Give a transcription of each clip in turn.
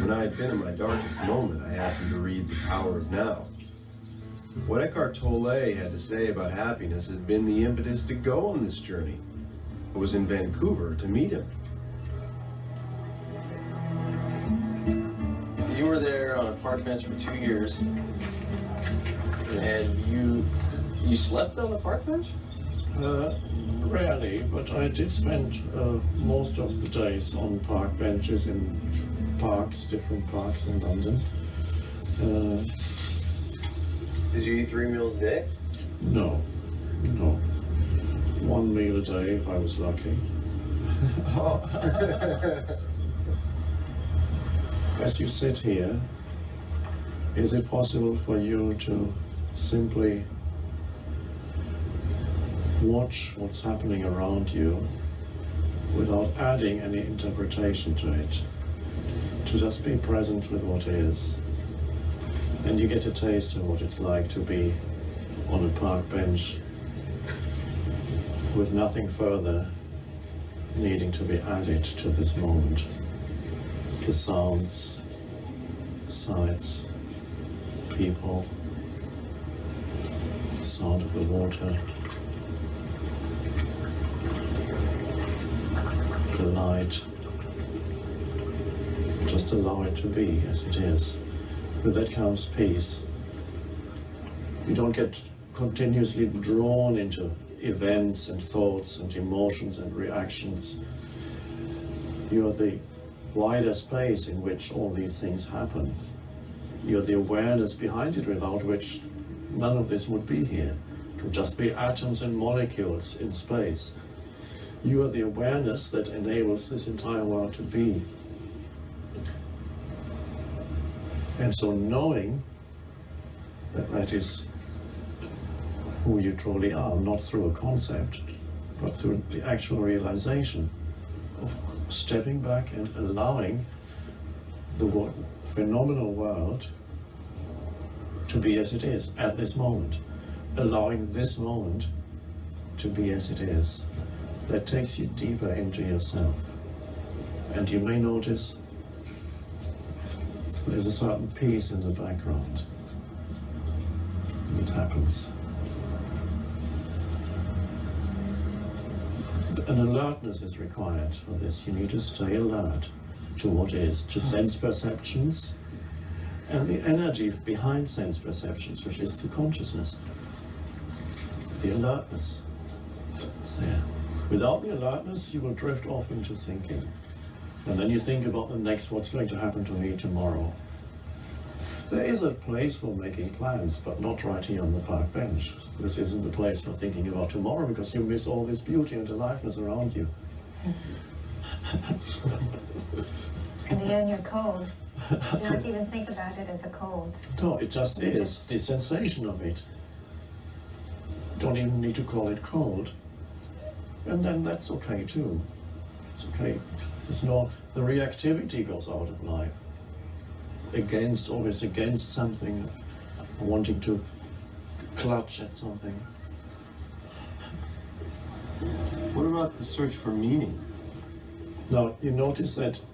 When I had been in my darkest moment, I happened to read The Power of Now. What Eckhart Tolle had to say about happiness had been the impetus to go on this journey. I was in Vancouver to meet him. You were there on a park bench for 2 years, and you slept on the park bench? Rarely, but I did spend most of the days on park benches in parks, different parks in London. Did you eat 3 meals a day? No. 1 meal a day if I was lucky. As you sit here, is it possible for you to simply watch what's happening around you without adding any interpretation to it? To just be present with what is. And you get a taste of what it's like to be on a park bench with nothing further needing to be added to this moment. The sounds, sights, people, the sound of the water, the light. Just allow it to be as it is. With that comes peace. You don't get continuously drawn into events and thoughts and emotions and reactions. You're the wider space in which all these things happen. You're the awareness behind it, without which none of this would be here. It would just be atoms and molecules in space. You are the awareness that enables this entire world to be. And so knowing that that is who you truly are, not through a concept, but through the actual realization of stepping back and allowing the phenomenal world to be as it is at this moment, allowing this moment to be as it is. That takes you deeper into yourself. And you may notice there's a certain peace in the background that happens. An alertness is required for this. You need to stay alert to what is, to sense perceptions and the energy behind sense perceptions, which is the consciousness. The alertness is there. Without the alertness, you will drift off into thinking. And then you think about the next, what's going to happen to me tomorrow. There is a place for making plans, but not right here on the park bench. This isn't the place for thinking about tomorrow, because you miss all this beauty and aliveness around you. And again, you're cold. You don't even think about it as a cold. No, it just is. The sensation of it. Don't even need to call it cold. And then that's okay too. It's okay. The reactivity goes out of life. Always against something, of wanting to clutch at something. What about the search for meaning? Now, you notice that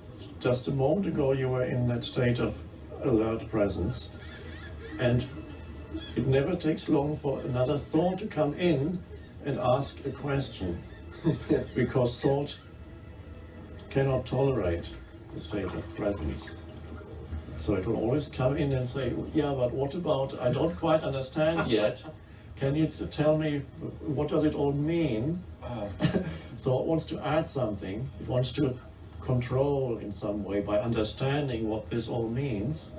just a moment ago you were in that state of alert presence, and it never takes long for another thought to come in and ask a question, because thought cannot tolerate the state of presence. So it will always come in and say, yeah, but what about, I don't quite understand yet. Can you tell me, what does it all mean? So it wants to add something. It wants to control in some way by understanding what this all means.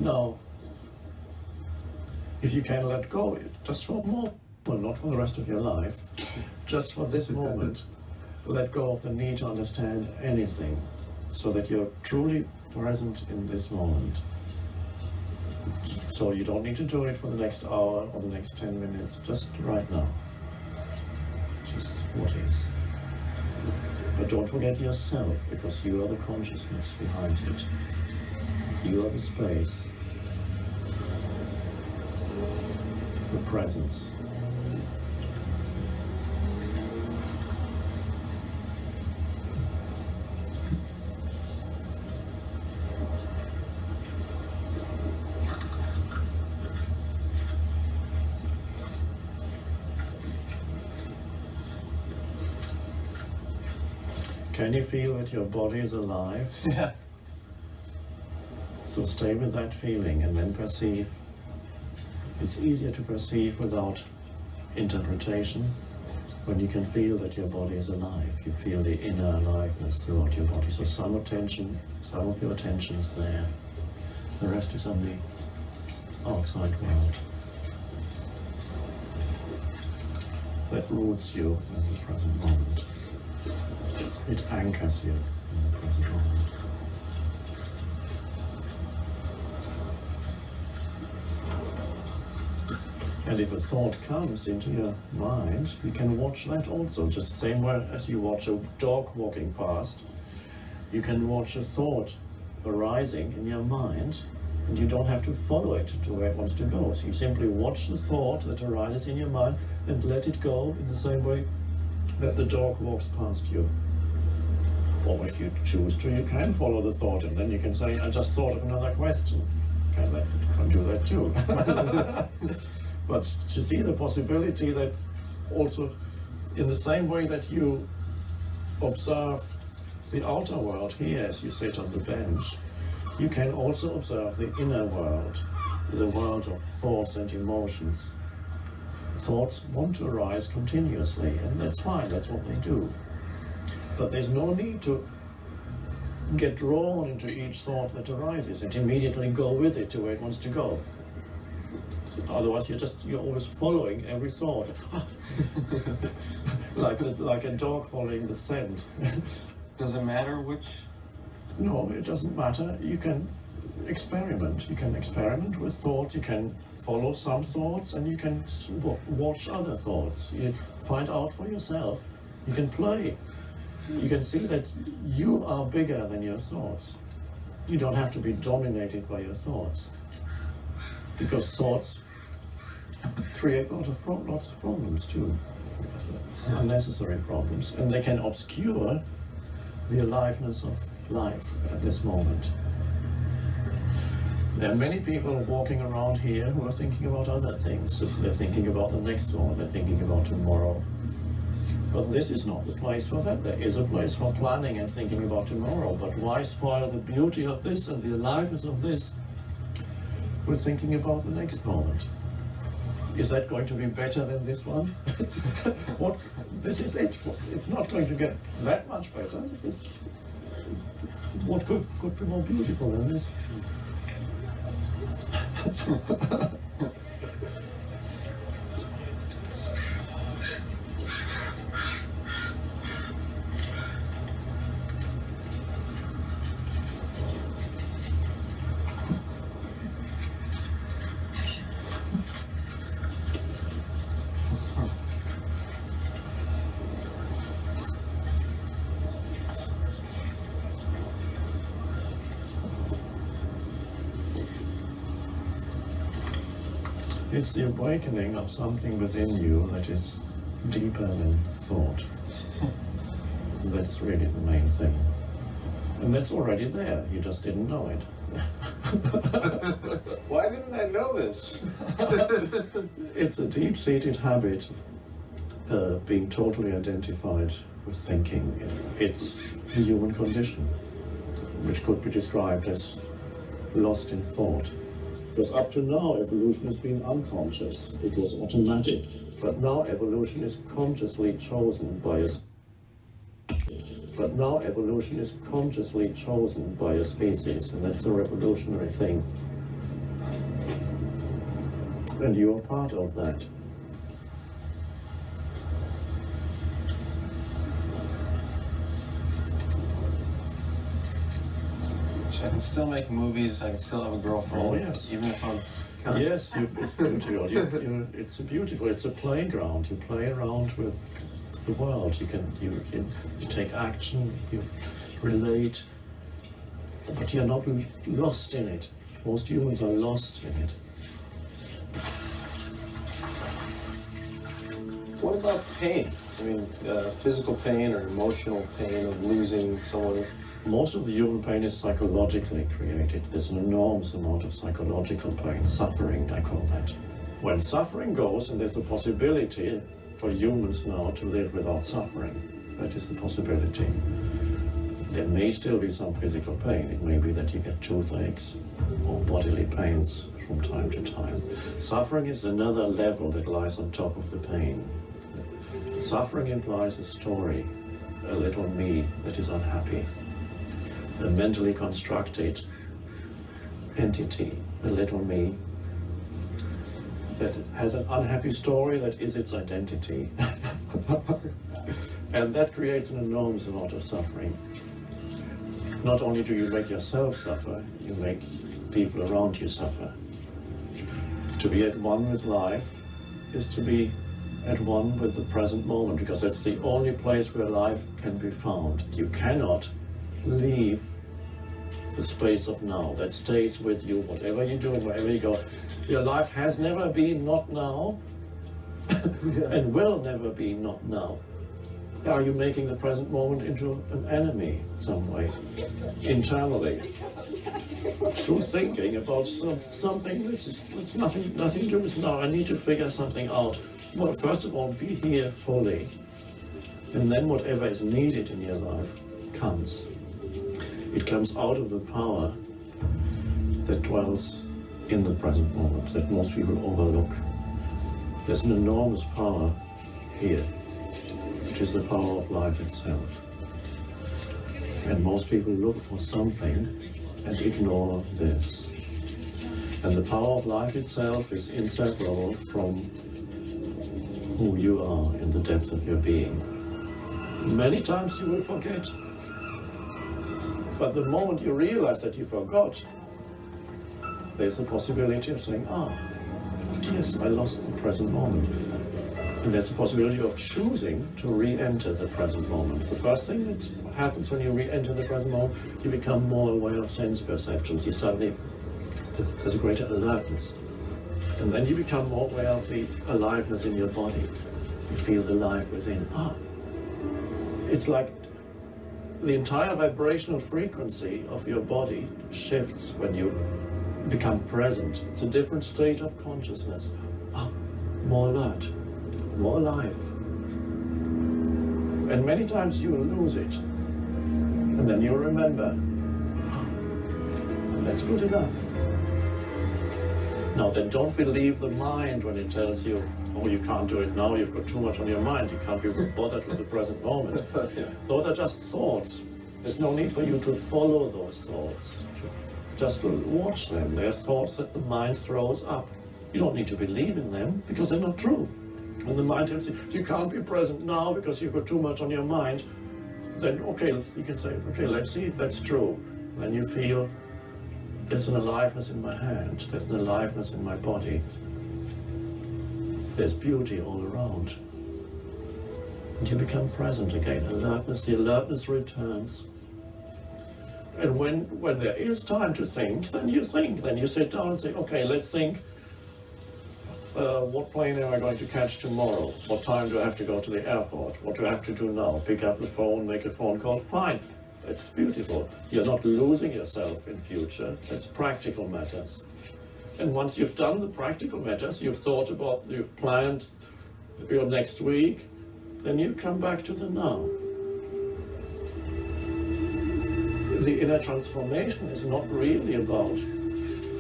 Now, if you can let go, just for a moment, not for the rest of your life, just for this moment, let go of the need to understand anything, so that you're truly present in this moment. So you don't need to do it for the next hour or the next 10 minutes, just right now. Just what is. But don't forget yourself, because you are the consciousness behind it. You are the space, the presence. Can you feel that your body is alive? Yeah. So stay with that feeling and then perceive. It's easier to perceive without interpretation when you can feel that your body is alive. You feel the inner aliveness throughout your body. So some of your attention is there. The rest is on the outside world. That roots you in the present moment. It anchors you in the present moment. And if a thought comes into your mind, you can watch that also, just the same way as you watch a dog walking past. You can watch a thought arising in your mind, and you don't have to follow it to where it wants to go. So you simply watch the thought that arises in your mind and let it go in the same way that the dog walks past you. Or if you choose to, you can follow the thought, and then you can say, I just thought of another question. You can do that too. But to see the possibility that also, in the same way that you observe the outer world here as you sit on the bench, you can also observe the inner world, the world of thoughts and emotions. Thoughts want to arise continuously, and that's fine, that's what they do. But there's no need to get drawn into each thought that arises and immediately go with it to where it wants to go. Otherwise, you're always following every thought, like a dog following the scent. Does it matter which? No, it doesn't matter. You can experiment. You can experiment with thoughts. You can follow some thoughts, and you can watch other thoughts. You find out for yourself. You can play. You can see that you are bigger than your thoughts. You don't have to be dominated by your thoughts, because thoughts create lots of problems too, unnecessary problems, and they can obscure the aliveness of life at this moment. There are many people walking around here who are thinking about other things. They're thinking about the next one, they're thinking about tomorrow. But this is not the place for that. There is a place for planning and thinking about tomorrow, but why spoil the beauty of this and the aliveness of this with thinking about the next moment? Is that going to be better than this one? What? This is it. It's not going to get that much better. This is what could be more beautiful than this. It's the awakening of something within you that is deeper than thought. That's really the main thing. And that's already there, you just didn't know it. Why didn't I know this? It's a deep-seated habit of being totally identified with thinking. It's the human condition, which could be described as lost in thought. Because up to now, evolution has been unconscious. It was automatic. But now evolution is consciously chosen by a species, and that's a revolutionary thing. And you are part of that. I can still make movies, I can still have a girlfriend. Oh, yes. Even if I'm... Yes, it's beautiful. It's a playground. You play around with the world. You take action. You relate, but you're not lost in it. Most humans are lost in it. What about pain? I mean, physical pain or emotional pain of losing someone? Most of the human pain is psychologically created. There's an enormous amount of psychological pain, suffering, I call that. When suffering goes, and there's a possibility for humans now to live without suffering, that is the possibility. There may still be some physical pain. It may be that you get toothaches or bodily pains from time to time. Suffering is another level that lies on top of the pain. Suffering implies a story, a little me that is unhappy, a mentally constructed entity, a little me that has an unhappy story that is its identity. And that creates an enormous amount of suffering. Not only do you make yourself suffer, you make people around you suffer. To be at one with life is to be at one with the present moment, because that's the only place where life can be found. You cannot leave the space of now. That stays with you, whatever you do, wherever you go. Your life has never been not now, and will never be not now. Are you making the present moment into an enemy some way, internally? Through thinking about something that's nothing to do with now. I need to figure something out. Well, first of all, be here fully. And then whatever is needed in your life comes. It comes out of the power that dwells in the present moment, that most people overlook. There's an enormous power here, which is the power of life itself. And most people look for something and ignore this. And the power of life itself is inseparable from who you are in the depth of your being. Many times you will forget. But the moment you realize that you forgot, there's a possibility of saying, yes, I lost the present moment. And there's a possibility of choosing to re-enter the present moment. The first thing that happens when you re-enter the present moment, you become more aware of sense perceptions. You suddenly, there's a greater alertness. And then you become more aware of the aliveness in your body. You feel the life within. It's like the entire vibrational frequency of your body shifts when you become present. It's a different state of consciousness. More alert, more alive. And many times you will lose it. And then you'll remember, that's good enough. Now then, don't believe the mind when it tells you, you can't do it now, you've got too much on your mind, you can't be bothered with the present moment. Those are just thoughts. There's no need for you to follow those thoughts. Just watch them. They're thoughts that the mind throws up. You don't need to believe in them, because they're not true. When the mind tells you can't be present now because you've got too much on your mind, then okay, you can say, okay, let's see if that's true. Then you feel, there's an aliveness in my hand, there's an aliveness in my body. There's beauty all around. And you become present again. Alertness, the alertness returns. And when there is time to think, then you think. Then you sit down and say, okay, let's think. What plane am I going to catch tomorrow? What time do I have to go to the airport? What do I have to do now? Pick up the phone, make a phone call? Fine. It's beautiful. You're not losing yourself in future. It's practical matters. And once you've done the practical matters, you've thought about, you've planned your next week, then you come back to the now. The inner transformation is not really about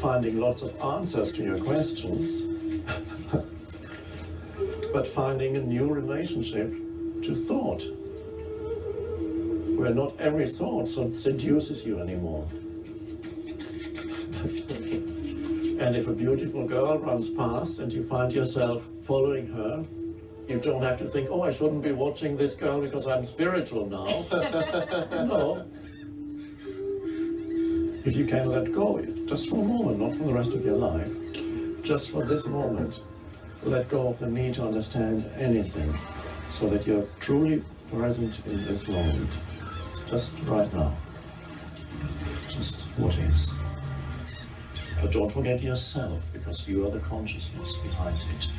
finding lots of answers to your questions, but finding a new relationship to thought, where not every thought seduces you anymore. And if a beautiful girl runs past and you find yourself following her, you don't have to think, I shouldn't be watching this girl because I'm spiritual now. No. If you can let go, just for a moment, not for the rest of your life, just for this moment, let go of the need to understand anything, so that you're truly present in this moment, just right now, just what is. But don't forget yourself, because you are the consciousness behind it.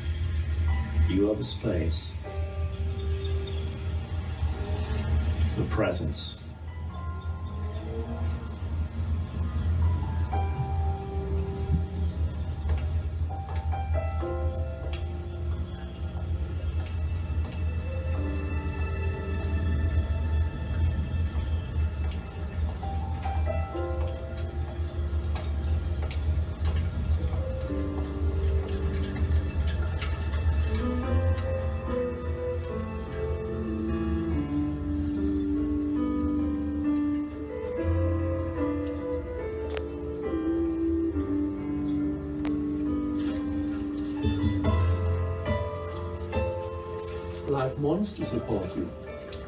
You are the space, the presence. wants to support you.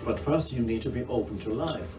But first you need to be open to life.